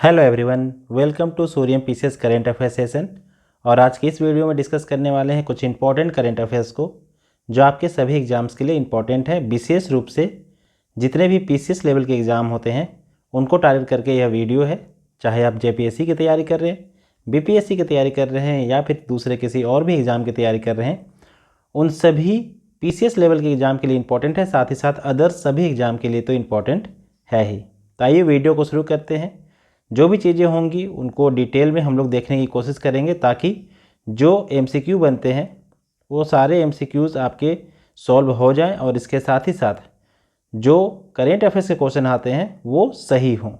Hello everyone, welcome to Suryam PCS current affair session. और आज की इस वीडियो में डिस्कस करने वाले हैं कुछ इंपॉर्टेंट करेंट अफेयर्स को जो आपके सभी एग्जाम्स के लिए इंपॉर्टेंट है। विशेष रूप से जितने भी पीसीएस लेवल के एग्ज़ाम होते हैं उनको टारगेट करके यह वीडियो है। चाहे आप जेपीएससी की तैयारी कर रहे हैं, बीपीएससी की तैयारी कर रहे हैं या फिर दूसरे किसी और भी एग्ज़ाम की तैयारी कर रहे हैं, उन सभी पीसीएस लेवल के एग्ज़ाम के लिए इंपॉर्टेंट है। साथ ही साथ अदर्स सभी एग्ज़ाम के लिए तो इम्पॉर्टेंट है ही। तो आइए वीडियो को शुरू करते हैं। जो भी चीज़ें होंगी उनको डिटेल में हम लोग देखने की कोशिश करेंगे ताकि जो एमसीक्यू बनते हैं वो सारे एमसीक्यूज़ आपके सॉल्व हो जाएं और इसके साथ ही साथ जो करेंट अफेयर्स के क्वेश्चन आते हैं वो सही हों।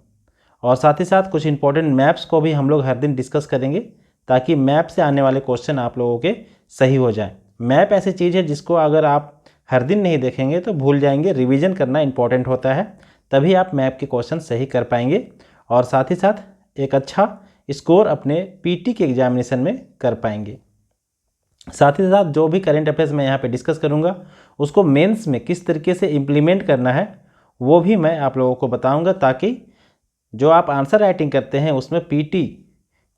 और साथ ही साथ कुछ इंपॉर्टेंट मैप्स को भी हम लोग हर दिन डिस्कस करेंगे ताकि मैप से आने वाले क्वेश्चन आप लोगों के सही हो जाएं। मैप ऐसी चीज़ है जिसको अगर आप हर दिन नहीं देखेंगे तो भूल जाएंगे। रिवीजन करना इंपॉर्टेंट होता है, तभी आप मैप के क्वेश्चन सही कर पाएंगे और साथ ही साथ एक अच्छा स्कोर अपने पीटी के एग्जामिनेशन में कर पाएंगे। साथ ही साथ जो भी करेंट अफेयर्स मैं यहाँ पे डिस्कस करूँगा उसको मेंस में किस तरीके से इम्प्लीमेंट करना है वो भी मैं आप लोगों को बताऊँगा, ताकि जो आप आंसर राइटिंग करते हैं उसमें पीटी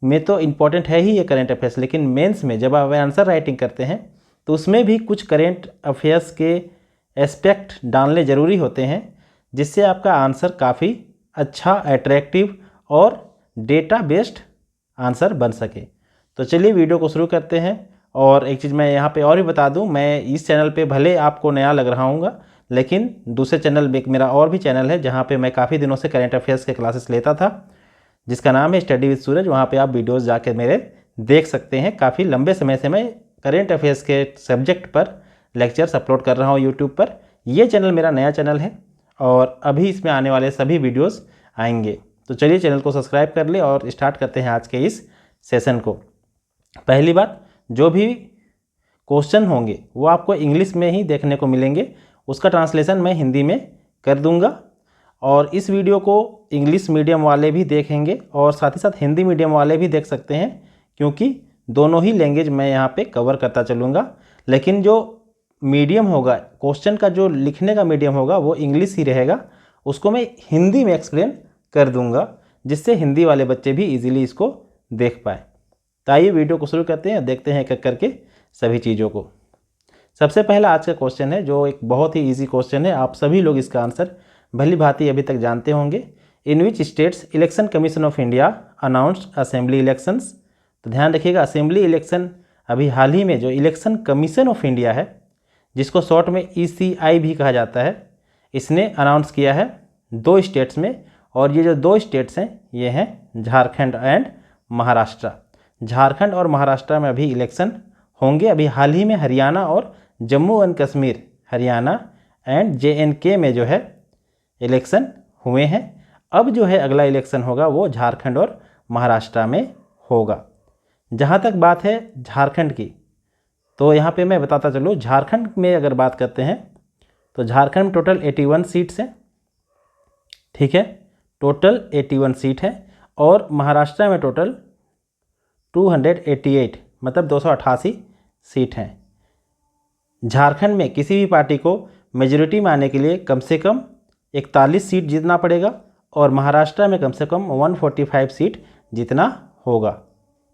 में तो इम्पॉर्टेंट है ही ये करेंट अफेयर्स, लेकिन मेंस में जब आप आंसर राइटिंग करते हैं तो उसमें भी कुछ करेंट अफेयर्स के एस्पेक्ट डालने ज़रूरी होते हैं जिससे आपका आंसर काफ़ी अच्छा, अट्रैक्टिव और डेटा बेस्ड आंसर बन सके। तो चलिए वीडियो को शुरू करते हैं। और एक चीज़ मैं यहाँ पे और भी बता दूँ, मैं इस चैनल पे भले आपको नया लग रहा हूँगा, लेकिन दूसरे चैनल में मेरा और भी चैनल है जहाँ पे मैं काफ़ी दिनों से करेंट अफेयर्स के क्लासेस लेता था, जिसका नाम है स्टडी विद सूरज। वहाँ पर आप वीडियोज़ जाके मेरे देख सकते हैं। काफ़ी लंबे समय से मैं करेंट अफेयर्स के सब्जेक्ट पर लेक्चर्स अपलोड कर रहा हूँ यूट्यूब पर। ये चैनल मेरा नया चैनल है और अभी इसमें आने वाले सभी वीडियोस आएंगे। तो चलिए चैनल को सब्सक्राइब कर ले और स्टार्ट करते हैं आज के इस सेशन को। पहली बात, जो भी क्वेश्चन होंगे वो आपको इंग्लिश में ही देखने को मिलेंगे, उसका ट्रांसलेशन मैं हिंदी में कर दूंगा। और इस वीडियो को इंग्लिश मीडियम वाले भी देखेंगे और साथ ही साथ हिंदी मीडियम वाले भी देख सकते हैं, क्योंकि दोनों ही लैंग्वेज मैं यहाँ पे कवर करता चलूँगा। लेकिन जो मीडियम होगा, क्वेश्चन का जो लिखने का मीडियम होगा वो इंग्लिश ही रहेगा, उसको मैं हिंदी में एक्सप्लेन कर दूंगा जिससे हिंदी वाले बच्चे भी इजीली इसको देख पाए। तो आइए वीडियो को शुरू करते हैं, देखते हैं एक एक करके सभी चीज़ों को। सबसे पहला आज का क्वेश्चन है जो एक बहुत ही इजी क्वेश्चन है, आप सभी लोग इसका आंसर भली भांति अभी तक जानते होंगे। In which states election commission of India announced assembly elections. तो ध्यान रखिएगा, असेंबली इलेक्शन अभी हाल ही में जो इलेक्शन कमीशन ऑफ इंडिया है, जिसको शॉर्ट में ECI भी कहा जाता है, इसने अनाउंस किया है 2 स्टेट्स में। और ये जो 2 स्टेट्स हैं ये हैं झारखंड एंड महाराष्ट्र। झारखंड और महाराष्ट्र में अभी इलेक्शन होंगे। अभी हाल ही में हरियाणा और Jammu and Kashmir, Haryana and JNK में जो है इलेक्शन हुए हैं। अब जो है अगला इलेक्शन होगा वो झारखंड और महाराष्ट्र में होगा। जहाँ तक बात है झारखंड की, तो यहाँ पे मैं बताता चलूँ, झारखंड में अगर बात करते हैं तो झारखंड में टोटल 81 सीट्स हैं, ठीक है, टोटल 81 सीट है। और महाराष्ट्र में टोटल 288 मतलब 288 सीट हैं। झारखंड में किसी भी पार्टी को मेजॉरिटी में आने के लिए कम से कम 41 सीट जीतना पड़ेगा और महाराष्ट्र में कम से कम 145 सीट जीतना होगा।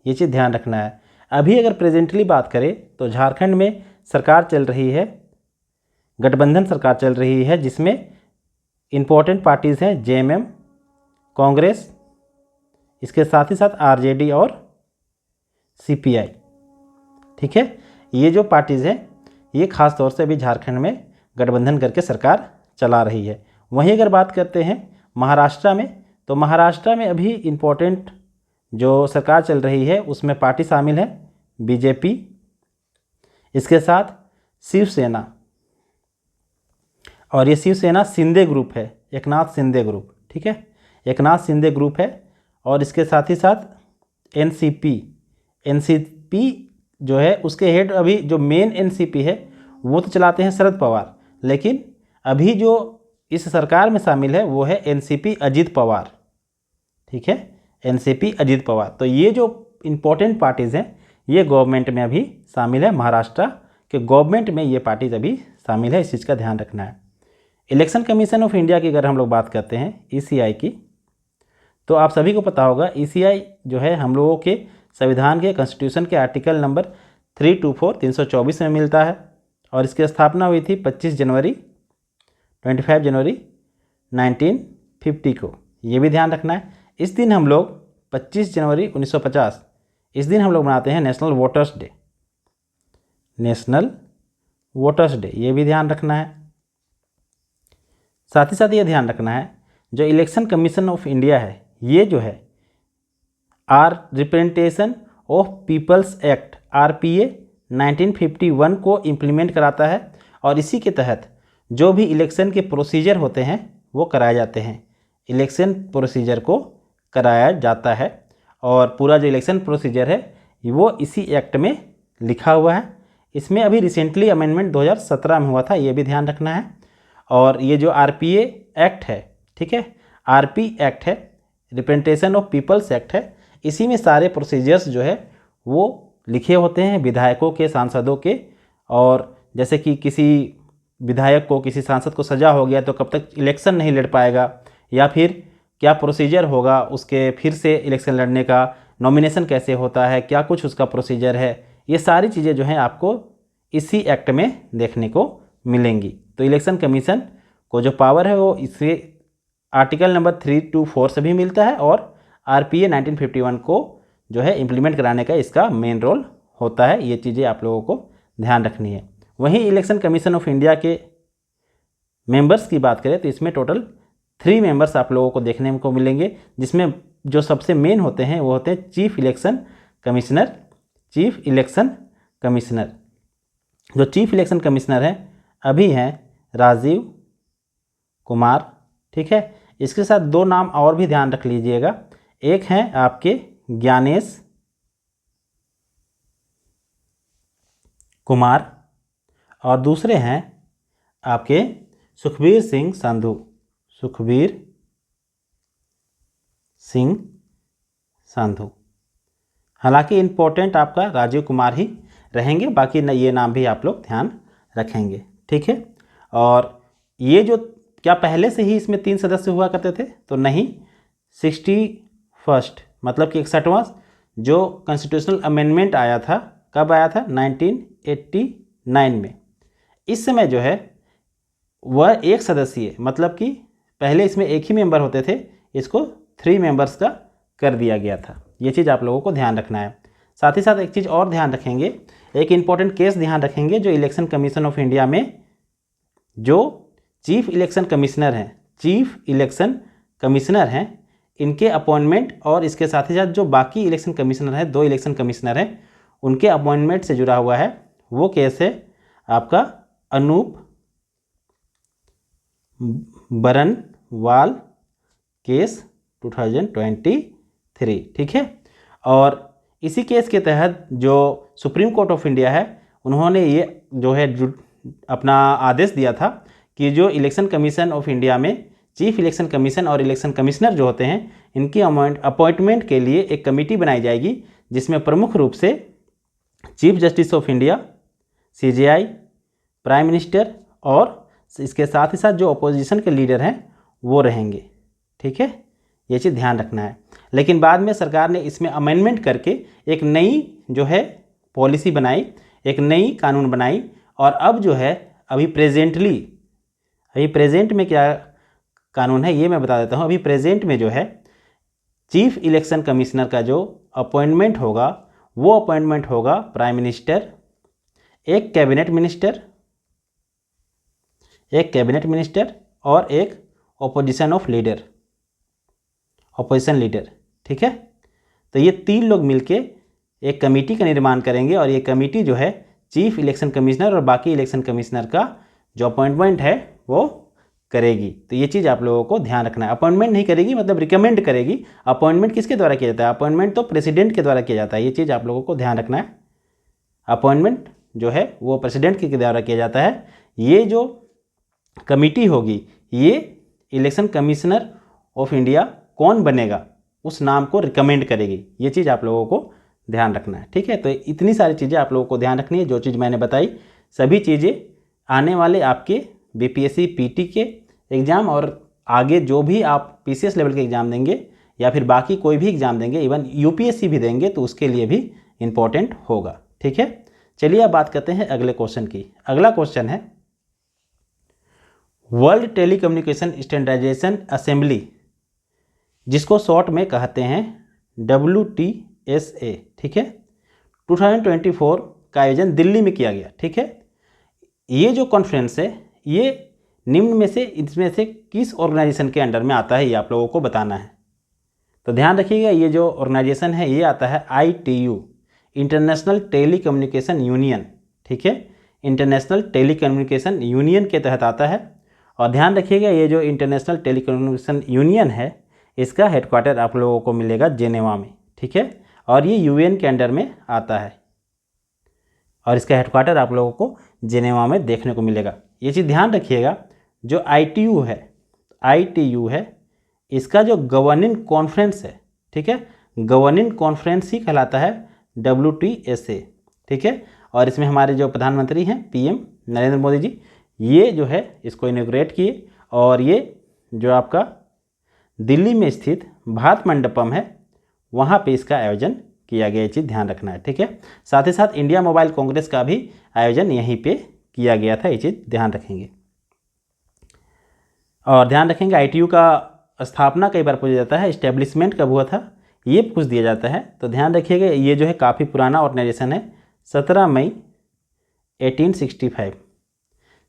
ये चीज़ ध्यान रखना है। अभी अगर प्रेजेंटली बात करें तो झारखंड में सरकार चल रही है, गठबंधन सरकार चल रही है, जिसमें इम्पोर्टेंट पार्टीज़ हैं JMM, कांग्रेस, इसके साथ ही साथ RJD और CPI, ठीक है। ये जो पार्टीज़ हैं ये खास तौर से अभी झारखंड में गठबंधन करके सरकार चला रही है। वहीं अगर बात करते हैं महाराष्ट्र में, तो महाराष्ट्र में अभी इम्पोर्टेंट जो सरकार चल रही है उसमें पार्टी शामिल है BJP, इसके साथ शिवसेना, और ये शिवसेना शिंदे ग्रुप है, एकनाथ शिंदे ग्रुप, ठीक है, एकनाथ शिंदे ग्रुप है। और इसके साथ ही साथ NCP जो है उसके हेड, अभी जो मेन NCP है वो तो चलाते हैं शरद पवार, लेकिन अभी जो इस सरकार में शामिल है वो है NCP अजित पवार, ठीक है, NCP अजित पवार। तो ये जो इम्पोर्टेंट पार्टीज़ हैं ये गवर्नमेंट में अभी शामिल है, महाराष्ट्र के गवर्नमेंट में ये पार्टीज अभी शामिल है, इस चीज़ का ध्यान रखना है। इलेक्शन कमीशन ऑफ इंडिया की अगर हम लोग बात करते हैं ECI की, तो आप सभी को पता होगा ECI जो है हम लोगों के संविधान के कॉन्स्टिट्यूशन के आर्टिकल नंबर 324 में मिलता है और इसकी स्थापना हुई थी 25 जनवरी 1950 को। ये भी ध्यान रखना है। इस दिन हम लोग 25 जनवरी 1950 इस दिन हम लोग मनाते हैं national voters day. National voters day, ये भी ध्यान रखना है। साथ ही साथ ये ध्यान रखना है जो इलेक्शन कमीशन ऑफ इंडिया है, ये जो है representation of people's act RPA 1951 को इम्प्लीमेंट कराता है और इसी के तहत जो भी इलेक्शन के प्रोसीजर होते हैं वो कराए जाते हैं। इलेक्शन प्रोसीजर को कराया जाता है और पूरा जो इलेक्शन प्रोसीजर है वो इसी एक्ट में लिखा हुआ है। इसमें अभी रिसेंटली अमेंडमेंट 2017 में हुआ था, ये भी ध्यान रखना है। और ये जो RPA एक्ट है, ठीक है, RP एक्ट है, रिप्रेजेंटेशन ऑफ पीपल्स एक्ट है, इसी में सारे प्रोसीजर्स जो है वो लिखे होते हैं विधायकों के, सांसदों के। और जैसे कि किसी विधायक को, किसी सांसद को सजा हो गया तो कब तक इलेक्शन नहीं लड़ पाएगा, या फिर क्या प्रोसीजर होगा उसके फिर से इलेक्शन लड़ने का, नॉमिनेशन कैसे होता है, क्या कुछ उसका प्रोसीजर है, ये सारी चीज़ें जो हैं आपको इसी एक्ट में देखने को मिलेंगी। तो इलेक्शन कमीशन को जो पावर है वो इससे आर्टिकल नंबर 324 से भी मिलता है और RPA 1951 को जो है इम्प्लीमेंट कराने का इसका मेन रोल होता है। ये चीज़ें आप लोगों को ध्यान रखनी है। वहीं इलेक्शन कमीशन ऑफ इंडिया के मेंबर्स की बात करें तो इसमें टोटल 3 मेंबर्स आप लोगों को देखने को मिलेंगे, जिसमें जो सबसे मेन होते हैं वो होते हैं chief election commissioner. Chief election commissioner, जो चीफ इलेक्शन कमिश्नर हैं अभी हैं राजीव कुमार, ठीक है। इसके साथ 2 नाम और भी ध्यान रख लीजिएगा। एक हैं आपके ज्ञानेश कुमार और दूसरे हैं आपके सुखबीर सिंह संधू। सुखबीर सिंह संधू। हालांकि इम्पोर्टेंट आपका राजीव कुमार ही रहेंगे, बाकी ये नाम भी आप लोग ध्यान रखेंगे, ठीक है। और ये जो क्या पहले से ही इसमें 3 सदस्य हुआ करते थे? तो नहीं, 61st मतलब कि 61वां जो कॉन्स्टिट्यूशनल अमेंडमेंट आया था, कब आया था? 1989 में। इस समय जो है वह 1 सदस्यीय, मतलब कि पहले इसमें 1 ही मेंबर होते थे, इसको 3 मेंबर्स का कर दिया गया था। ये चीज़ आप लोगों को ध्यान रखना है। साथ ही साथ एक चीज़ और ध्यान रखेंगे, एक इम्पॉर्टेंट केस ध्यान रखेंगे, जो इलेक्शन कमीशन ऑफ इंडिया में जो चीफ इलेक्शन कमिश्नर हैं, चीफ इलेक्शन कमिश्नर हैं, इनके अपॉइंटमेंट और इसके साथ ही साथ जो बाकी इलेक्शन कमिश्नर हैं, 2 इलेक्शन कमिश्नर हैं, उनके अपॉइंटमेंट से जुड़ा हुआ है वो केस है आपका अनूप बरनवाल केस 2023, ठीक है। और इसी केस के तहत जो सुप्रीम कोर्ट ऑफ इंडिया है, उन्होंने ये जो है अपना आदेश दिया था कि जो इलेक्शन कमीशन ऑफ इंडिया में चीफ इलेक्शन कमीशन और इलेक्शन कमिश्नर जो होते हैं, इनकी अपॉइंटमेंट के लिए एक कमेटी बनाई जाएगी, जिसमें प्रमुख रूप से chief justice of India, CJI, prime minister और इसके साथ ही साथ जो अपोजिशन के लीडर हैं वो रहेंगे, ठीक है। ये चीज़ ध्यान रखना है। लेकिन बाद में सरकार ने इसमें अमेंडमेंट करके एक नई जो है पॉलिसी बनाई, एक नई कानून बनाई, और अब जो है अभी प्रेजेंट में क्या कानून है ये मैं बता देता हूँ। अभी प्रेजेंट में जो है चीफ इलेक्शन कमिश्नर का जो अपॉइंटमेंट होगा वो अपॉइंटमेंट होगा प्राइम मिनिस्टर, एक कैबिनेट मिनिस्टर और एक अपोजिशन लीडर, ठीक है। तो ये 3 लोग मिलके एक कमेटी का निर्माण करेंगे और ये कमेटी जो है चीफ इलेक्शन कमिश्नर और बाकी इलेक्शन कमिश्नर का जो अपॉइंटमेंट है वो करेगी। तो ये चीज़ आप लोगों को ध्यान रखना है। अपॉइंटमेंट नहीं करेगी, मतलब रिकमेंड करेगी। अपॉइंटमेंट किसके द्वारा किया जाता है? अपॉइंटमेंट तो प्रेसिडेंट के द्वारा किया जाता है। ये चीज़ आप लोगों को ध्यान रखना है। अपॉइंटमेंट जो है वो प्रेसिडेंट के द्वारा किया जाता है। ये जो कमेटी होगी, ये इलेक्शन कमिश्नर ऑफ इंडिया कौन बनेगा उस नाम को रिकमेंड करेगी। ये चीज़ आप लोगों को ध्यान रखना है, ठीक है। तो इतनी सारी चीज़ें आप लोगों को ध्यान रखनी है। जो चीज़ मैंने बताई सभी चीज़ें आने वाले आपके BPSC PT के एग्ज़ाम और आगे जो भी आप PCS लेवल के एग्ज़ाम देंगे, या फिर बाकी कोई भी एग्ज़ाम देंगे, इवन यूपीएससी भी देंगे तो उसके लिए भी इम्पोर्टेंट होगा। ठीक है, चलिए अब बात करते हैं अगले क्वेश्चन की। अगला क्वेश्चन है वर्ल्ड टेलीकम्युनिकेशन स्टैंडर्डाइजेशन असेंबली, जिसको शॉर्ट में कहते हैं WTSA। ठीक है, 2024 का आयोजन दिल्ली में किया गया। ठीक है, ये जो कॉन्फ्रेंस है ये निम्न में से इसमें से किस ऑर्गेनाइजेशन के अंडर में आता है, ये आप लोगों को बताना है। तो ध्यान रखिएगा, ये जो ऑर्गेनाइजेशन है ये आता है ITU, इंटरनेशनल टेलीकम्युनिकेशन यूनियन। ठीक है, इंटरनेशनल टेलीकम्युनिकेशन यूनियन के तहत आता है। और ध्यान रखिएगा, ये जो इंटरनेशनल टेलीकम्युनिकेशन यूनियन है इसका हेडक्वार्टर आप लोगों को मिलेगा जेनेवा में। ठीक है, और ये UN के अंडर में आता है और इसका हेडक्वार्टर आप लोगों को जेनेवा में देखने को मिलेगा। ये चीज़ ध्यान रखिएगा, जो ITU है इसका जो गवर्निंग कॉन्फ्रेंस है, ठीक है, गवर्निंग कॉन्फ्रेंस ही कहलाता है WTSA। ठीक है, और इसमें हमारे जो प्रधानमंत्री हैं PM नरेंद्र मोदी जी, ये जो है इसको इनॉग्रेट किए। और ये जो आपका दिल्ली में स्थित भारत मंडपम है वहाँ पे इसका आयोजन किया गया, ये चीज़ ध्यान रखना है। ठीक है, साथ ही साथ इंडिया मोबाइल कांग्रेस का भी आयोजन यहीं पे किया गया था, ये चीज़ ध्यान रखेंगे। और ध्यान रखेंगे ITU का स्थापना कई बार पूछा जाता है, इस्टेब्लिशमेंट कब हुआ था ये पूछ दिया जाता है। तो ध्यान रखिएगा, ये जो है काफ़ी पुराना ऑर्गेनाइजेशन है। 17 मई 1865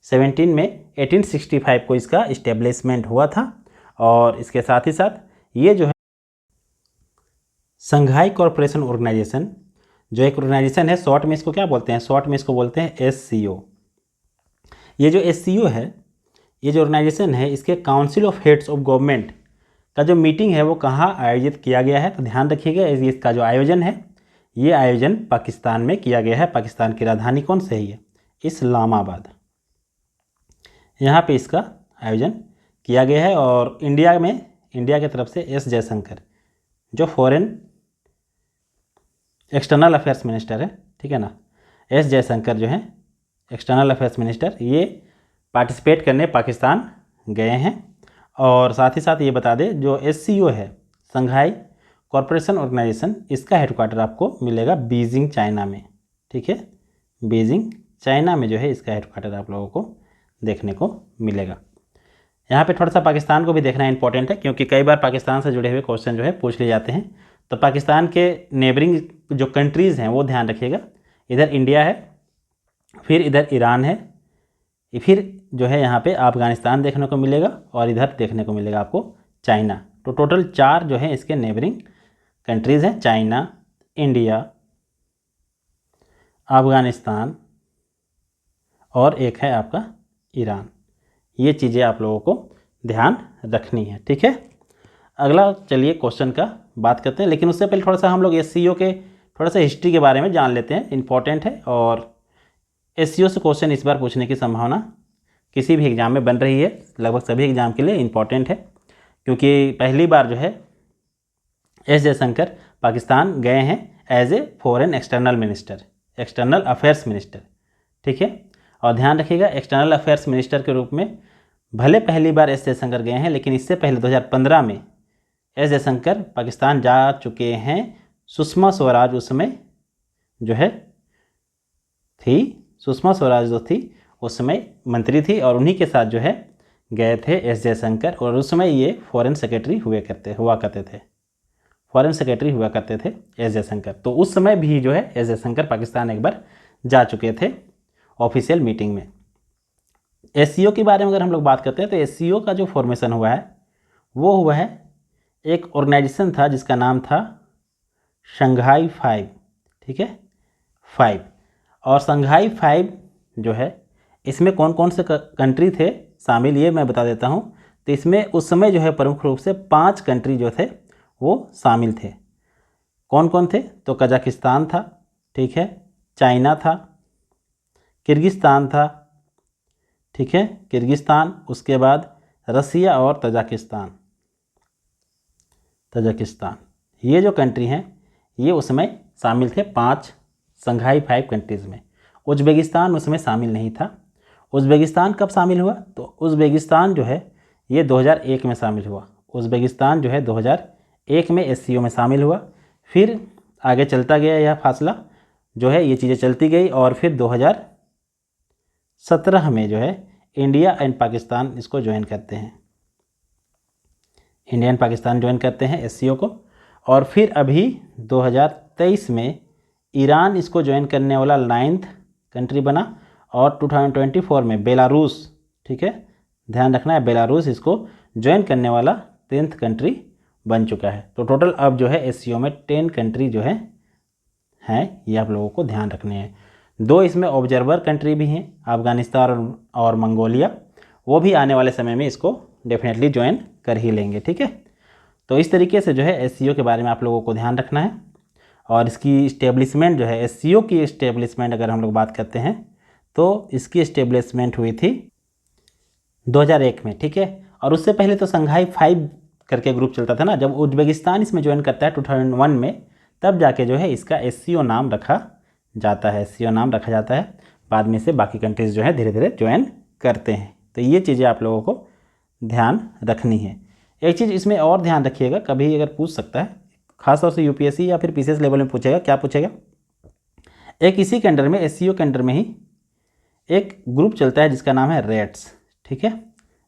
17 में 1865 को इसका इस्टेब्लिशमेंट हुआ था। और इसके साथ ही साथ ये जो है संघाई कॉरपोरेशन ऑर्गेनाइजेशन, जो एक ऑर्गेनाइजेशन है, शॉर्ट में इसको क्या बोलते हैं, शॉर्ट में इसको बोलते हैं SCO। ये जो SCO है, ये जो ऑर्गेनाइजेशन है, इसके council of heads of government का जो मीटिंग है वो कहाँ आयोजित किया गया है। तो ध्यान रखिएगा, इसका जो आयोजन है ये आयोजन पाकिस्तान में किया गया है। पाकिस्तान की राजधानी कौन से है, ये इस्लामाबाद, यहाँ पे इसका आयोजन किया गया है। और इंडिया की तरफ से S जयशंकर जो फॉरेन एक्सटर्नल अफेयर्स मिनिस्टर है, ठीक है ना, S जयशंकर जो है एक्सटर्नल अफेयर्स मिनिस्टर, ये पार्टिसिपेट करने पाकिस्तान गए हैं। और साथ ही साथ ये बता दें, जो SCO है संघाई कॉरपोरेशन ऑर्गेनाइजेशन, इसका हेडक्वार्टर आपको मिलेगा बीजिंग चाइना में। ठीक है, बीजिंग चाइना में जो है इसका हेडक्वार्टर आप लोगों को देखने को मिलेगा। यहाँ पे थोड़ा सा पाकिस्तान को भी देखना इंपॉर्टेंट है, क्योंकि कई बार पाकिस्तान से जुड़े हुए क्वेश्चन जो है पूछ लिए जाते हैं। तो पाकिस्तान के नेबरिंग जो कंट्रीज़ हैं वो ध्यान रखिएगा, इधर इंडिया है, फिर इधर ईरान है, फिर जो है यहाँ पे अफगानिस्तान देखने को मिलेगा, और इधर देखने को मिलेगा आपको चाइना। तो टोटल 4 जो है इसके नेबरिंग कंट्रीज़ हैं, चाइना, इंडिया, अफगानिस्तान और एक है आपका ईरान। ये चीज़ें आप लोगों को ध्यान रखनी है। ठीक है, अगला चलिए क्वेश्चन का बात करते हैं, लेकिन उससे पहले थोड़ा सा हम लोग SCO के थोड़ा सा हिस्ट्री के बारे में जान लेते हैं, इंपॉर्टेंट है। और SCO से क्वेश्चन इस बार पूछने की संभावना किसी भी एग्ज़ाम में बन रही है, लगभग सभी एग्ज़ाम के लिए इंपॉर्टेंट है, क्योंकि पहली बार जो है S जयशंकर पाकिस्तान गए हैं as a foreign external minister, external affairs minister. ठीक है, और ध्यान रखिएगा, एक्सटर्नल अफेयर्स मिनिस्टर के रूप में भले पहली बार S जयशंकर गए हैं, लेकिन इससे पहले 2015 में S जयशंकर पाकिस्तान जा चुके हैं। सुषमा स्वराज उस समय जो है थी, सुषमा स्वराज जो थी उस समय मंत्री थी, और उन्हीं के साथ जो है गए थे S जयशंकर। और उस समय ये फॉरेन सेक्रेटरी हुआ करते थे, फॉरेन सेक्रेटरी हुआ करते थे S जयशंकर। तो उस समय भी जो है S जयशंकर पाकिस्तान एक बार जा चुके थे ऑफिशियल मीटिंग में। SCO के बारे में अगर हम लोग बात करते हैं, तो SCO का जो फॉर्मेशन हुआ है वो हुआ है, एक ऑर्गेनाइजेशन था जिसका नाम था शंघाई 5। ठीक है, 5। और शंघाई 5 जो है इसमें कौन कौन से कंट्री थे शामिल, ये मैं बता देता हूँ। तो इसमें उस समय जो है प्रमुख रूप से 5 कंट्री जो थे वो शामिल थे। कौन कौन थे, तो कजाकिस्तान था, ठीक है, चाइना था, किर्गिस्तान था, ठीक है, किर्गिस्तान, उसके बाद रसिया और तजाकिस्तान। ये जो कंट्री हैं ये उसमें शामिल थे 5 शंघाई 5 कंट्रीज़ में। उज़्बेकिस्तान उसमें शामिल नहीं था। उज़्बेकिस्तान कब शामिल हुआ, तो उज़्बेकिस्तान जो है ये 2001 में शामिल हुआ। उज़्बेकिस्तान जो है 2001 2001 में एस में शामिल हुआ, फिर आगे चलता गया यह फासला जो है, ये चीज़ें चलती गई और फिर 2017 में जो है इंडिया एंड पाकिस्तान इसको ज्वाइन करते हैं, इंडिया एंड पाकिस्तान ज्वाइन करते हैं एस को। और फिर अभी 2023 में ईरान इसको ज्वाइन करने वाला 9th कंट्री बना और 2024 में बेलारूस, ठीक है, ध्यान रखना है, बेलारूस इसको ज्वाइन करने वाला 10th कंट्री बन चुका है। तो टोटल अब जो है एस में 10 कंट्री जो है ये आप लोगों को ध्यान रखने हैं। 2 इसमें ऑब्जर्वर कंट्री भी हैं, अफगानिस्तान और मंगोलिया, वो भी आने वाले समय में इसको डेफिनेटली ज्वाइन कर ही लेंगे, ठीक है। तो इस तरीके से जो है एस के बारे में आप लोगों को ध्यान रखना है। और इसकी इस्टेब्लिशमेंट जो है, एस की इस्टेब्लिशमेंट अगर हम लोग बात करते हैं तो इसकी इस्टेब्लिशमेंट हुई थी 2001 में, ठीक है। और उससे पहले तो संघाई 5 करके ग्रुप चलता था ना, जब उज्बेकिस्तान इसमें ज्वाइन करता है 2001 में, तब जाके जो है इसका एस नाम रखा जाता है, एस नाम रखा जाता है। बाद में से बाकी कंट्रीज़ जो है धीरे धीरे ज्वाइन करते हैं। तो ये चीज़ें आप लोगों को ध्यान रखनी है। एक चीज़ इसमें और ध्यान रखिएगा, कभी अगर पूछ सकता है, खासतौर से यूपीएससी या फिर पीसीएस लेवल में पूछेगा, क्या पूछेगा, एक इसी के अंडर में, एस के अंडर में ही एक ग्रुप चलता है जिसका नाम है रेट्स, ठीक है,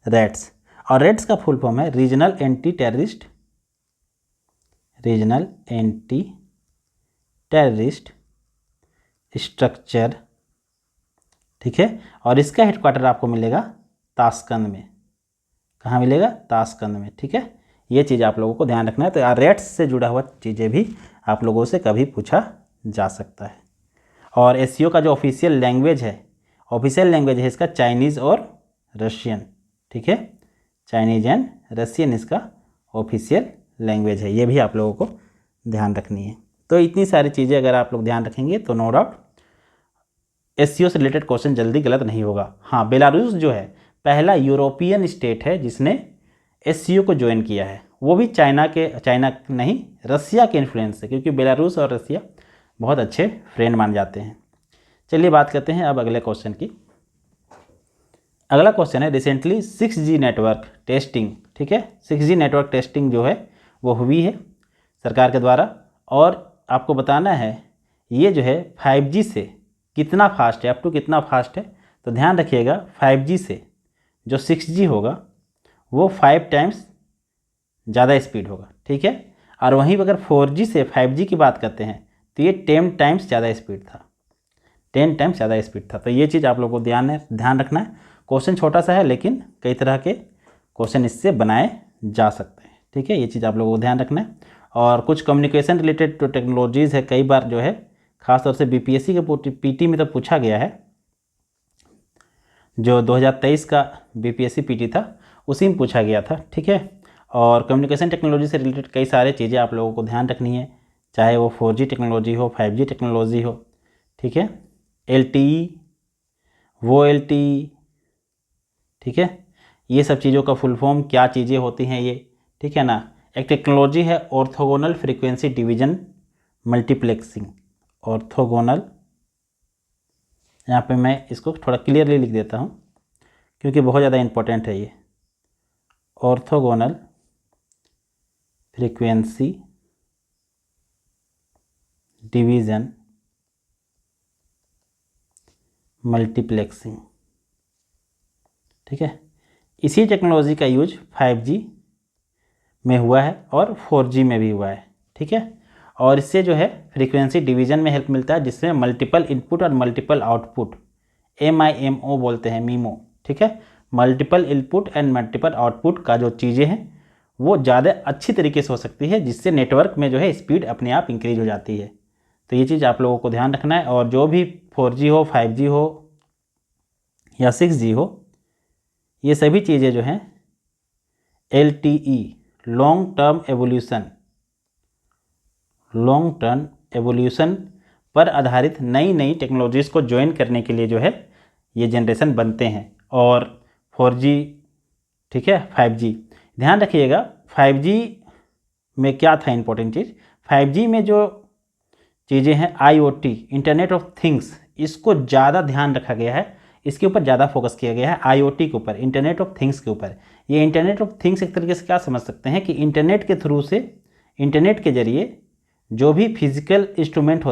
रेट्स। और रेट्स का फुल फॉर्म है रीजनल एंटी टेररिस्ट स्ट्रक्चर, ठीक है। और इसका हेडक्वार्टर आपको मिलेगा ताशकंद में। कहाँ मिलेगा? ताशकंद में, ठीक है। ये चीज़ आप लोगों को ध्यान रखना है। तो रेट्स से जुड़ा हुआ चीज़ें भी आप लोगों से कभी पूछा जा सकता है। और एससीओ का जो ऑफिशियल लैंग्वेज है इसका चाइनीज़ और रशियन, ठीक है, चाइनीज एंड रशियन इसका ऑफिशियल लैंग्वेज है। ये भी आप लोगों को ध्यान रखनी है। तो इतनी सारी चीज़ें अगर आप लोग ध्यान रखेंगे तो नो डाउट एससीओ से रिलेटेड क्वेश्चन जल्दी गलत नहीं होगा। हाँ, बेलारूस जो है पहला यूरोपियन स्टेट है जिसने एससीओ को ज्वाइन किया है, वो भी रसिया के इन्फ्लुएंस से, क्योंकि बेलारूस और रसिया बहुत अच्छे फ्रेंड माने जाते हैं। चलिए बात करते हैं अब अगले क्वेश्चन की। अगला क्वेश्चन है रिसेंटली 6G नेटवर्क टेस्टिंग, ठीक है, 6G नेटवर्क टेस्टिंग जो है वो हुई है सरकार के द्वारा, और आपको बताना है ये जो है 5G से कितना फास्ट है, अप टू कितना फास्ट है। तो ध्यान रखिएगा 5G से जो 6G होगा वो 5 टाइम्स ज़्यादा स्पीड होगा, ठीक है। और वहीं अगर 4G से 5G की बात करते हैं तो ये 10 टाइम्स ज़्यादा स्पीड था, 10 टाइम्स ज़्यादा स्पीड था। तो ये चीज़ आप लोगों को ध्यान रखना है। क्वेश्चन छोटा सा है लेकिन कई तरह के क्वेश्चन इससे बनाए जा सकते हैं, ठीक है। ये चीज़ आप लोगों को ध्यान रखना है। और कुछ कम्युनिकेशन रिलेटेड जो टेक्नोलॉजीज़ है, कई बार जो है खासतौर से बीपीएससी के पीटी में तो पूछा गया है, जो 2023 का बीपीएससी पीटी था उसी में पूछा गया था, ठीक है। और कम्युनिकेशन टेक्नोलॉजी से रिलेटेड कई सारे चीज़ें आप लोगों को ध्यान रखनी है, चाहे वो 4G टेक्नोलॉजी हो, 5G टेक्नोलॉजी हो, ठीक है, LTE, वो LTE, ठीक है। ये सब चीज़ों का फुल फॉर्म क्या चीज़ें होती हैं ये, ठीक है ना। एक टेक्नोलॉजी है orthogonal frequency division multiplexing, orthogonal, यहाँ पे मैं इसको थोड़ा क्लियरली लिख देता हूँ क्योंकि बहुत ज़्यादा इम्पोर्टेंट है ये, ऑर्थोगोनल फ्रीक्वेंसी डिवीज़न मल्टीप्लेक्सिंग, ठीक है। इसी टेक्नोलॉजी का यूज 5G में हुआ है और 4G में भी हुआ है, ठीक है। और इससे जो है फ्रीक्वेंसी डिवीज़न में हेल्प मिलता है, जिसमें मल्टीपल इनपुट और मल्टीपल आउटपुट, MIMO बोलते हैं, मीमो, ठीक है, multiple input and multiple output का जो चीज़ें हैं वो ज़्यादा अच्छी तरीके से हो सकती है, जिससे नेटवर्क में जो है स्पीड अपने आप इंक्रीज हो जाती है। तो ये चीज़ आप लोगों को ध्यान रखना है। और जो भी 4G हो, 5G हो या 6G हो, ये सभी चीज़ें जो हैं LTE, लॉन्ग टर्म एवोल्यूशन पर आधारित नई नई टेक्नोलॉजीज़ को ज्वाइन करने के लिए जो है ये जनरेशन बनते हैं। और 4G, ठीक है, 5G, ध्यान रखिएगा 5G में क्या था इंपॉर्टेंट चीज़, 5G में जो चीज़ें हैं IoT, इंटरनेट ऑफ थिंग्स, इसको ज़्यादा ध्यान रखा गया है, इसके ऊपर ज़्यादा फोकस किया गया है, IoT के ऊपर, इंटरनेट ऑफ थिंग्स के ऊपर। ये इंटरनेट ऑफ थिंग्स एक तरीके से क्या समझ सकते हैं कि इंटरनेट के थ्रू से इंटरनेट के ज़रिए जो भी फिजिकल इंस्ट्रूमेंट्स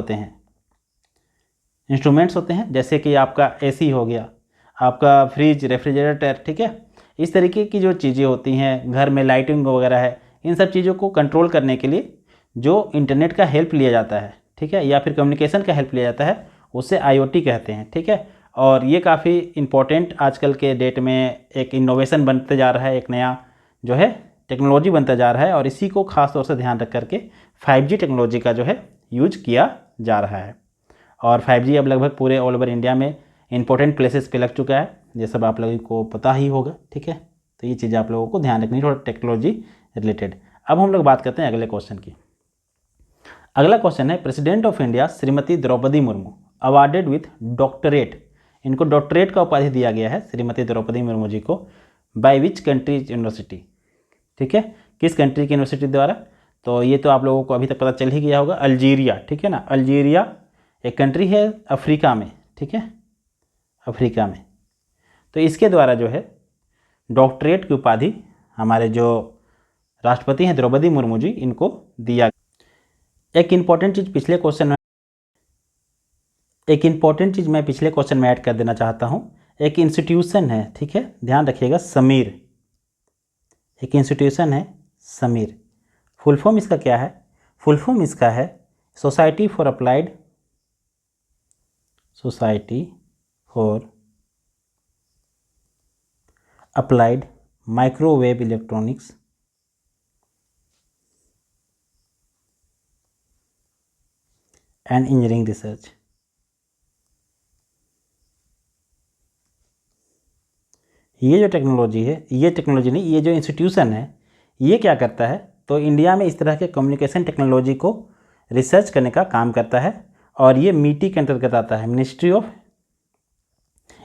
होते हैं जैसे कि आपका एसी हो गया, आपका फ्रिज, रेफ्रिजरेटर, ठीक है, इस तरीके की जो चीज़ें होती हैं, घर में लाइटिंग वगैरह है, इन सब चीज़ों को कंट्रोल करने के लिए जो इंटरनेट का हेल्प लिया जाता है, ठीक है, या फिर कम्युनिकेशन का हेल्प लिया जाता है, उसे IoT कहते हैं, ठीक है। और ये काफ़ी इम्पोर्टेंट आजकल के डेट में एक इनोवेशन बनते जा रहा है, एक नया जो है टेक्नोलॉजी बनता जा रहा है, और इसी को खास तौर से ध्यान रख करके 5G टेक्नोलॉजी का जो है यूज किया जा रहा है। और 5G अब लगभग पूरे ऑल ओवर इंडिया में इंपॉर्टेंट प्लेसेस पे लग चुका है, ये सब आप लोगों को पता ही होगा, ठीक है। तो ये चीज़ें आप लोगों को ध्यान रखनी है थोड़ा टेक्नोलॉजी रिलेटेड। अब हम लोग बात करते हैं अगले क्वेश्चन की। अगला क्वेश्चन है, president of India Shrimati Draupadi Murmu awarded with doctorate, इनको डॉक्टरेट का उपाधि दिया गया है श्रीमती द्रौपदी मुर्मू जी को, बाय विच कंट्रीज यूनिवर्सिटी, ठीक है, किस कंट्री की यूनिवर्सिटी द्वारा। तो ये तो आप लोगों को अभी तक पता चल ही गया होगा, अल्जीरिया, ठीक है ना। अल्जीरिया एक कंट्री है अफ्रीका में, ठीक है, अफ्रीका में। तो इसके द्वारा जो है डॉक्टरेट की उपाधि हमारे जो राष्ट्रपति हैं द्रौपदी मुर्मू जी, इनको दिया। एक इम्पॉर्टेंट चीज़ मैं पिछले क्वेश्चन में ऐड कर देना चाहता हूँ। एक इंस्टीट्यूशन है, ठीक है, ध्यान रखिएगा, समीर, एक इंस्टीट्यूशन है समीर। फुल फॉर्म इसका क्या है? फुल फॉर्म इसका है society for applied microwave electronics and engineering research. ये जो टेक्नोलॉजी है, ये टेक्नोलॉजी नहीं, ये जो इंस्टीट्यूशन है, ये क्या करता है, तो इंडिया में इस तरह के कम्युनिकेशन टेक्नोलॉजी को रिसर्च करने का काम करता है। और ये MITI के अंतर्गत आता है, ministry of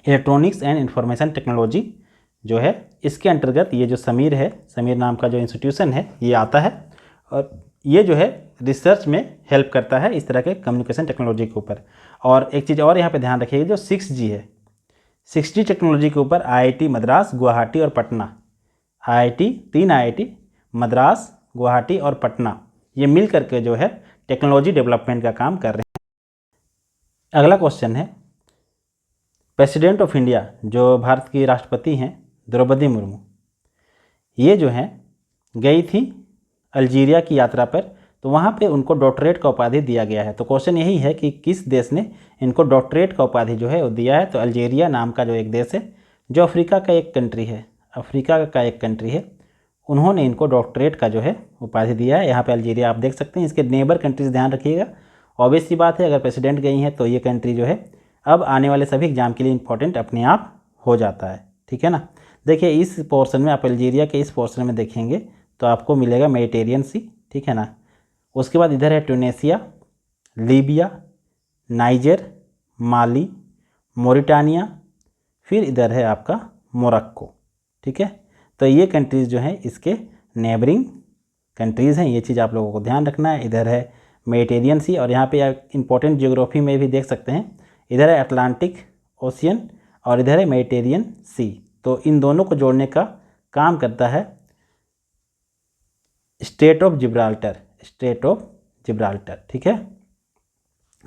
electronics and information technology जो है, इसके अंतर्गत ये जो समीर है, समीर नाम का जो इंस्टीट्यूशन है, ये आता है। और ये जो है रिसर्च में हेल्प करता है इस तरह के कम्युनिकेशन टेक्नोलॉजी के ऊपर। और एक चीज़ और यहाँ पे ध्यान रखिएगा, जो 6G है, 6G टेक्नोलॉजी के ऊपर IIT मद्रास, गुवाहाटी और पटना, तीन IIT मद्रास, गुवाहाटी और पटना, ये मिल करके जो है टेक्नोलॉजी डेवलपमेंट का काम कर रहे हैं। अगला क्वेश्चन है, प्रेसिडेंट ऑफ इंडिया जो भारत की राष्ट्रपति हैं द्रौपदी मुर्मू, ये जो हैं गई थी अल्जीरिया की यात्रा पर, तो वहाँ पे उनको डॉक्टरेट का उपाधि दिया गया है। तो क्वेश्चन यही है कि किस देश ने इनको डॉक्टरेट का उपाधि जो है वो दिया है। तो अल्जीरिया नाम का जो एक देश है, जो अफ्रीका का एक कंट्री है, उन्होंने इनको डॉक्टरेट का जो है उपाधि दिया है। यहाँ पे अल्जीरिया आप देख सकते हैं, इसके नेबर कंट्रीज ध्यान रखिएगा। ऑब्वियस सी बात है, अगर प्रेसिडेंट गई हैं तो ये कंट्री जो है अब आने वाले सभी एग्जाम के लिए इंपॉर्टेंट अपने आप हो जाता है, ठीक है ना। देखिए इस पोर्शन में, आप अल्जीरिया के इस पोर्शन में देखेंगे तो आपको मिलेगा मेडिटेरियन सी, ठीक है ना। उसके बाद इधर है ट्यूनेशिया, लीबिया, नाइजर, माली, मोरिटानिया, फिर इधर है आपका मोरक्को, ठीक है। तो ये कंट्रीज़ जो हैं इसके नेबरिंग कंट्रीज़ हैं, ये चीज़ आप लोगों को ध्यान रखना है। इधर है मेडिटेरियन सी, और यहाँ पे आप इंपॉर्टेंट जियोग्राफी में भी देख सकते हैं, इधर है अटलांटिक ओशियन और इधर है मेडिटेरियन सी। तो इन दोनों को जोड़ने का काम करता है स्टेट ऑफ जिब्राल्टर, ठीक है,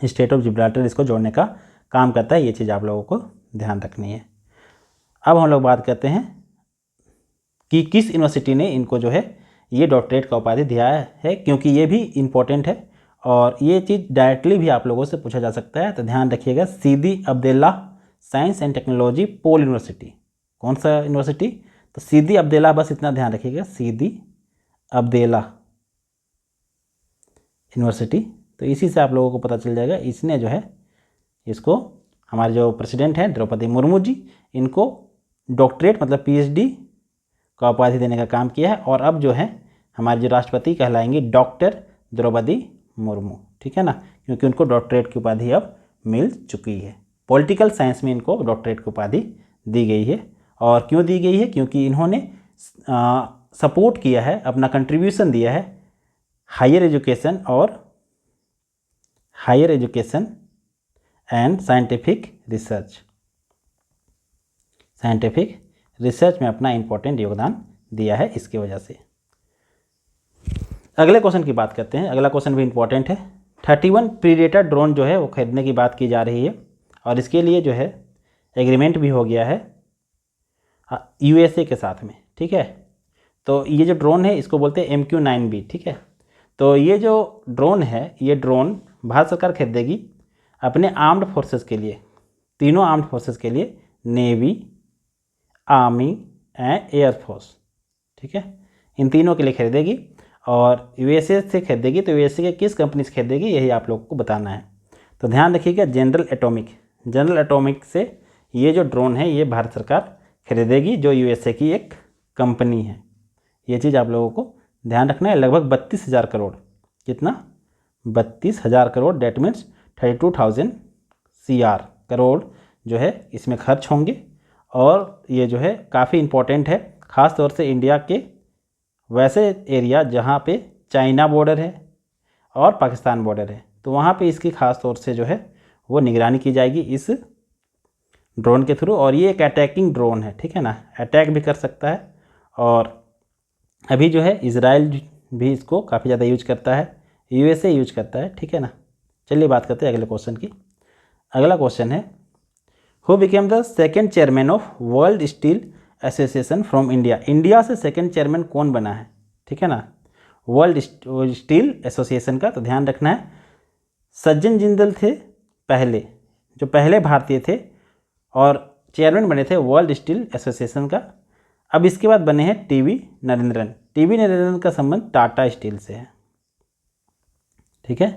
स्टेट ऑफ जिब्राल्टर इसको जोड़ने का काम करता है। ये चीज़ आप लोगों को ध्यान रखनी है। अब हम लोग बात करते हैं कि किस यूनिवर्सिटी ने इनको जो है ये डॉक्टरेट का उपाधि दिया है, क्योंकि ये भी इम्पोर्टेंट है और ये चीज़ डायरेक्टली भी आप लोगों से पूछा जा सकता है। तो ध्यान रखिएगा, Sidi Abdellah science and technology pole university. कौन सा यूनिवर्सिटी? तो सीदी अब्देला, बस इतना ध्यान रखिएगा, सीदी अब्देला यूनिवर्सिटी। तो इसी से आप लोगों को पता चल जाएगा, इसने जो है इसको, हमारे जो प्रेसिडेंट हैं द्रौपदी मुर्मू जी, इनको डॉक्टरेट मतलब PhD का उपाधि देने का काम किया है। और अब जो है हमारे जो राष्ट्रपति कहलाएंगे डॉक्टर द्रौपदी मुर्मू, ठीक है ना, क्योंकि उनको डॉक्टरेट की उपाधि अब मिल चुकी है। पॉलिटिकल साइंस में इनको डॉक्टरेट की उपाधि दी गई है। और क्यों दी गई है? क्योंकि इन्होंने सपोर्ट किया है, अपना कंट्रीब्यूशन दिया है higher education and scientific research में अपना इम्पोर्टेंट योगदान दिया है इसकी वजह से। अगले क्वेश्चन की बात करते हैं। अगला क्वेश्चन भी इंपॉर्टेंट है। 31 प्रीडेटर ड्रोन जो है वो खरीदने की बात की जा रही है और इसके लिए जो है एग्रीमेंट भी हो गया है USA के साथ में, ठीक है। तो ये जो ड्रोन है इसको बोलते हैं MQ-9B, ठीक है। तो ये जो ड्रोन है, ये ड्रोन भारत सरकार खरीदेगी अपने आर्म्ड फोर्सेस के लिए, तीनों आर्म्ड फोर्सेस के लिए, नेवी, आर्मी एंड एयरफोर्स, ठीक है। इन तीनों के लिए खरीदेगी और USA से खरीदेगी। तो USA के किस कंपनी से खरीदेगी यही आप लोगों को बताना है। तो ध्यान रखिएगा, जनरल एटॉमिक से ये जो ड्रोन है ये भारत सरकार खरीदेगी, जो USA की एक कंपनी है। ये चीज़ आप लोगों को ध्यान रखना है। लगभग 32,000 करोड़, कितना, 32,000 crore, that means 32,000 CR crore जो है इसमें खर्च होंगे। और ये जो है काफ़ी इम्पोर्टेंट है, ख़ास तौर से इंडिया के वैसे एरिया जहाँ पे चाइना बॉर्डर है और पाकिस्तान बॉर्डर है, तो वहाँ पे इसकी ख़ास तौर से जो है वो निगरानी की जाएगी इस ड्रोन के थ्रू। और ये एक अटैकिंग ड्रोन है, ठीक है ना, अटैक भी कर सकता है। और अभी जो है इजराइल भी इसको काफ़ी ज़्यादा यूज करता है, USA यूज करता है, ठीक है ना। चलिए बात करते हैं अगले क्वेश्चन की। अगला क्वेश्चन है, who became the second chairman of world steel association from India. India से सेकेंड चेयरमैन कौन बना है, ठीक है ना, वर्ल्ड स्टील एसोसिएशन का। तो ध्यान रखना है, सज्जन जिंदल थे पहले, जो पहले भारतीय थे और चेयरमैन बने थे वर्ल्ड स्टील एसोसिएशन का। अब इसके बाद बने हैं TV नरेंद्रन। TV नरेंद्रन का संबंध टाटा स्टील से है, ठीक है।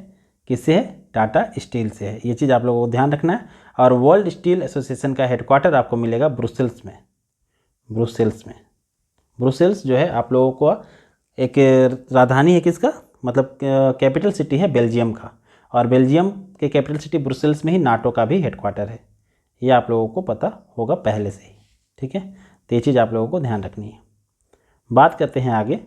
किससे है, टाटा स्टील से है। ये चीज़ आप लोगों को ध्यान रखना है। और वर्ल्ड स्टील एसोसिएशन का हेडक्वार्टर आपको मिलेगा ब्रुसेल्स में। ब्रुसेल्स जो है आप लोगों को एक राजधानी है किसका, मतलब कैपिटल सिटी है बेल्जियम का, और बेल्जियम के कैपिटल सिटी ब्रुसेल्स में ही नाटो का भी हेडक्वार्टर है। ये आप लोगों को पता होगा पहले से ही, ठीक है। तो ये चीज़ आप लोगों को ध्यान रखनी है। बात करते हैं आगे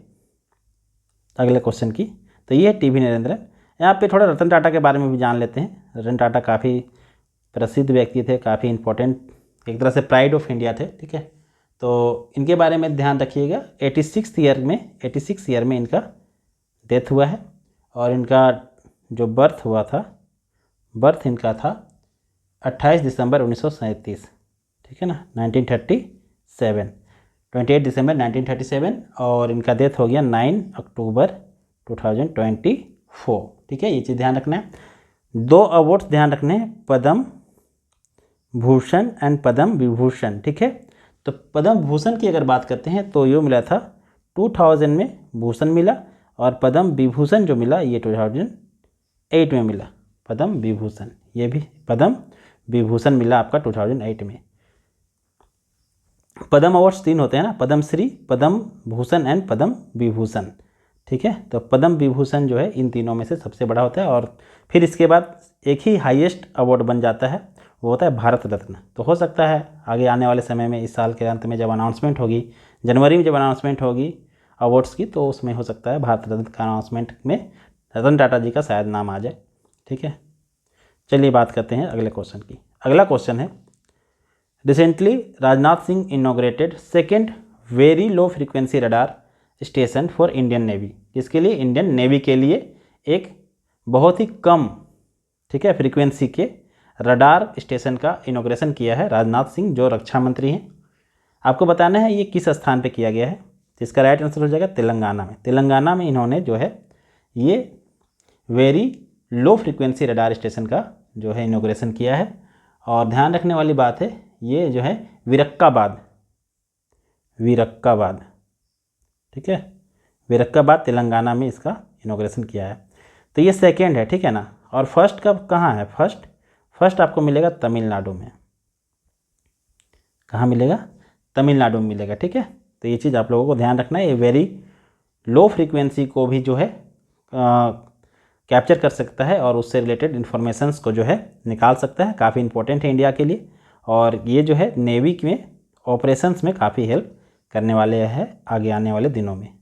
अगले क्वेश्चन की। तो ये है TV नरेंद्रन। यहाँ पे थोड़ा रतन टाटा के बारे में भी जान लेते हैं। रतन टाटा काफ़ी प्रसिद्ध व्यक्ति थे, काफ़ी इम्पोर्टेंट, एक तरह से प्राइड ऑफ इंडिया थे, ठीक है। तो इनके बारे में ध्यान रखिएगा। 86 ईयर में इनका डेथ हुआ है और इनका जो बर्थ हुआ था, बर्थ इनका था 28 दिसंबर 1937, ठीक है ना, 1937, 28 दिसंबर 1937। और इनका डेथ हो गया 9 अक्टूबर 2024, ठीक है। ये चीज़ ध्यान रखना है। 2 अवार्ड्स ध्यान रखने हैं, पद्म भूषण एंड पद्म विभूषण, ठीक है। तो पद्म भूषण की अगर बात करते हैं तो ये मिला था 2000 में भूषण मिला, और पद्म विभूषण जो मिला ये 2008 में मिला। पद्म विभूषण, ये भी पद्म विभूषण मिला आपका 2008 में। पद्म अवार्ड्स 3 होते हैं ना, पद्म श्री, पद्म भूषण एंड पद्म विभूषण, ठीक है। तो पद्म विभूषण जो है इन तीनों में से सबसे बड़ा होता है। और फिर इसके बाद एक ही हाईएस्ट अवार्ड बन जाता है, वो होता है भारत रत्न। तो हो सकता है आगे आने वाले समय में, इस साल के अंत में जब अनाउंसमेंट होगी, जनवरी में जब अनाउंसमेंट होगी अवार्ड्स की, तो उसमें हो सकता है भारत रत्न का अनाउंसमेंट में रतन टाटा जी का शायद नाम आ जाए, ठीक है। चलिए बात करते हैं अगले क्वेश्चन की। अगला क्वेश्चन है, recently Rajnath Singh inaugurated second very low frequency radar station for Indian navy. इसके लिए इंडियन नेवी के लिए एक बहुत ही कम, ठीक है, फ्रीक्वेंसी के रडार स्टेशन का इनॉग्रेशन किया है राजनाथ सिंह, जो रक्षा मंत्री हैं। आपको बताना है ये किस स्थान पे किया गया है। तो इसका राइट आंसर हो जाएगा तेलंगाना में। तेलंगाना में इन्होंने जो है ये very low frequency radar station का जो है इनॉग्रेशन किया है। और ध्यान रखने वाली बात है, ये जो है विरक्काबाद, ठीक है, विरक्काबाद तेलंगाना में इसका इनॉग्रेशन किया है। तो ये सेकेंड है, ठीक है ना। और फर्स्ट कब कहाँ है, फर्स्ट आपको मिलेगा तमिलनाडु में। कहाँ मिलेगा, तमिलनाडु में मिलेगा, ठीक है। तो ये चीज़ आप लोगों को ध्यान रखना है। ये वेरी लो फ्रीक्वेंसी को भी जो है कैप्चर कर सकता है और उससे रिलेटेड इन्फॉर्मेशंस को जो है निकाल सकता है। काफ़ी इंपॉर्टेंट है इंडिया के लिए, और ये जो है नेवी में ऑपरेशंस में काफ़ी हेल्प करने वाले हैं आगे आने वाले दिनों में।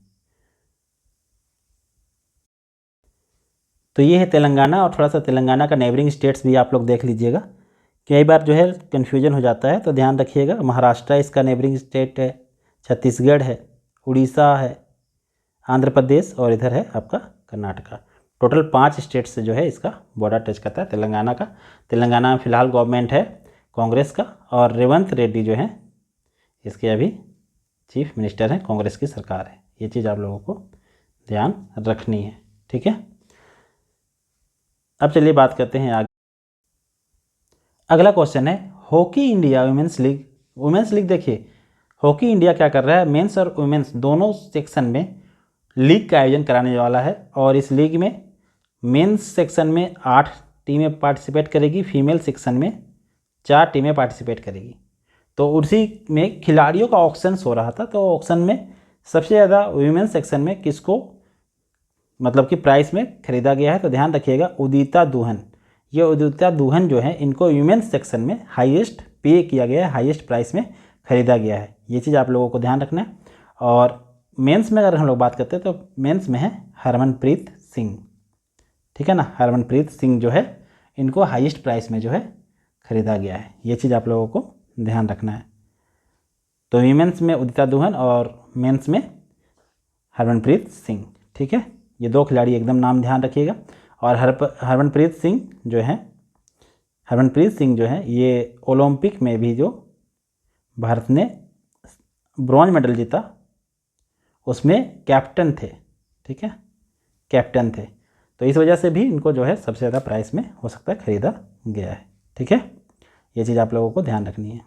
तो ये है तेलंगाना। और थोड़ा सा तेलंगाना का नेबरिंग स्टेट्स भी आप लोग देख लीजिएगा, कई बार जो है कन्फ्यूजन हो जाता है, तो ध्यान रखिएगा। महाराष्ट्र इसका नेबरिंग स्टेट है, छत्तीसगढ़ है, उड़ीसा है, आंध्र प्रदेश और इधर है आपका कर्नाटका। टोटल 5 स्टेट से जो है इसका बॉर्डर टच करता है तेलंगाना का। तेलंगाना में फ़िलहाल गवर्नमेंट है कांग्रेस का, और रेवंत रेड्डी जो है इसके अभी चीफ मिनिस्टर हैं, कांग्रेस की सरकार है। ये चीज़ आप लोगों को ध्यान रखनी है, ठीक है। अब चलिए बात करते हैं आगे। अगला क्वेश्चन है hockey India women's league. Women's league देखिए, हॉकी इंडिया क्या कर रहा है, मेंस और वुमेंस दोनों सेक्शन में लीग का आयोजन कराने वाला है। और इस लीग में मेंस सेक्शन में 8 टीमें पार्टिसिपेट करेगी, फीमेल सेक्शन में 4 टीमें पार्टिसिपेट करेगी। तो उसी में खिलाड़ियों का ऑक्शंस हो रहा था, तो ऑक्शन में सबसे ज़्यादा वुमेंस सेक्शन में किसको मतलब कि प्राइस में खरीदा गया है, तो ध्यान रखिएगा उदिता दुहन। ये उदिता दुहन जो है इनको वुमेंस सेक्शन में हाईएस्ट पे किया गया है, हाईएस्ट प्राइस में खरीदा गया है। ये चीज़ आप लोगों को ध्यान रखना है। और मेंस में अगर हम लोग बात करते हैं तो मेंस में है हरमनप्रीत सिंह, ठीक है ना। हरमनप्रीत सिंह जो है इनको हाईएस्ट प्राइस में जो है खरीदा गया है। ये चीज़ आप लोगों को ध्यान रखना है। तो वीमेंस में उदिता दुहन और मेंस में हरमनप्रीत सिंह, ठीक है। ये 2 खिलाड़ी एकदम नाम ध्यान रखिएगा। और हरमनप्रीत सिंह जो है ये ओलंपिक में भी जो भारत ने ब्रॉन्ज मेडल जीता उसमें कैप्टन थे, ठीक है, कैप्टन थे। तो इस वजह से भी इनको जो है सबसे ज़्यादा प्राइस में हो सकता है खरीदा गया है, ठीक है। ये चीज़ आप लोगों को ध्यान रखनी है।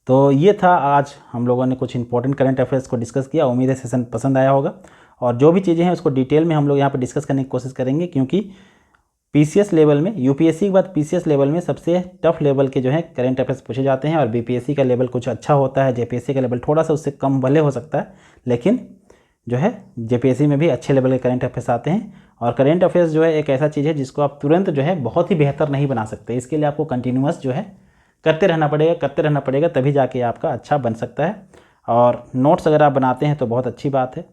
तो ये था आज हम लोगों ने कुछ इंपॉर्टेंट करंट अफेयर्स को डिस्कस किया। उम्मीद है सेशन पसंद आया होगा, और जो भी चीज़ें हैं उसको डिटेल में हम लोग यहाँ पर डिस्कस करने की कोशिश करेंगे, क्योंकि पीसीएस लेवल में, यूपीएससी के बाद पीसीएस लेवल में सबसे टफ लेवल के जो है करंट अफेयर्स पूछे जाते हैं। और बीपीएससी का लेवल कुछ अच्छा होता है, जेपीएससी का लेवल थोड़ा सा उससे कम भले हो सकता है, लेकिन जो है जेपीएससी में भी अच्छे लेवल के करंट अफेयर्स आते हैं। और करंट अफेयर्स जो है एक ऐसा चीज़ है जिसको आप तुरंत जो है बहुत ही बेहतर नहीं बना सकते। इसके लिए आपको कंटिन्यूअस जो है करते रहना पड़ेगा, तभी जाके आपका अच्छा बन सकता है। और नोट्स अगर आप बनाते हैं तो बहुत अच्छी बात है।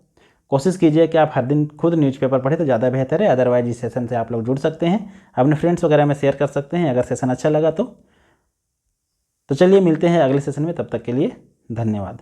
कोशिश कीजिए कि आप हर दिन खुद न्यूज़पेपर पढ़ें तो ज़्यादा बेहतर है। अदरवाइज इस सेशन से आप लोग जुड़ सकते हैं, अपने फ्रेंड्स वगैरह में शेयर कर सकते हैं अगर सेशन अच्छा लगा तो चलिए मिलते हैं अगले सेशन में, तब तक के लिए धन्यवाद।